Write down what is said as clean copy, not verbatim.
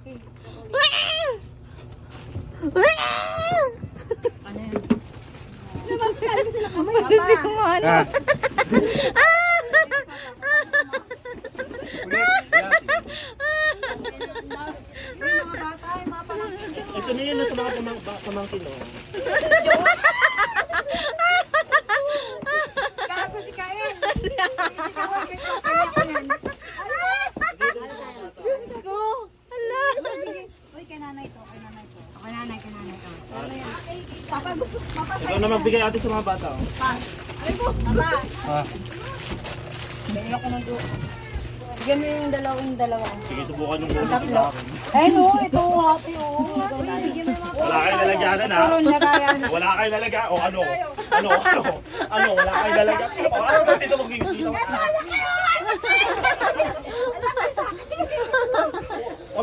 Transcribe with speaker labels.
Speaker 1: Ano yan?
Speaker 2: Kasi kumano.
Speaker 3: Ah. Ito na yun sa mga pamangkin, oh.
Speaker 1: Gago si Kain.
Speaker 2: Diyos ko. Hala.
Speaker 4: Uy, kay nanay to, kay nanay to.
Speaker 1: Okay, nanay ka, nanay ka.
Speaker 4: Papa, gusto, papa,
Speaker 3: Ikaw na magbigay ate sa mga bata, oh.
Speaker 4: papa.
Speaker 3: Ah.
Speaker 1: Bigyan ako ng duo. Bigyan mo yung dalawa.
Speaker 3: Sige, subukan yung muna.
Speaker 1: Tatlo. Ay no, ito ate oh.
Speaker 3: Wala kayong lalagyanan, ha?
Speaker 1: Puro nagayan.
Speaker 3: Wala kayong lalagyan. O ano? Ano? Wala kayong lalagyan. O ano ba dito magiging? O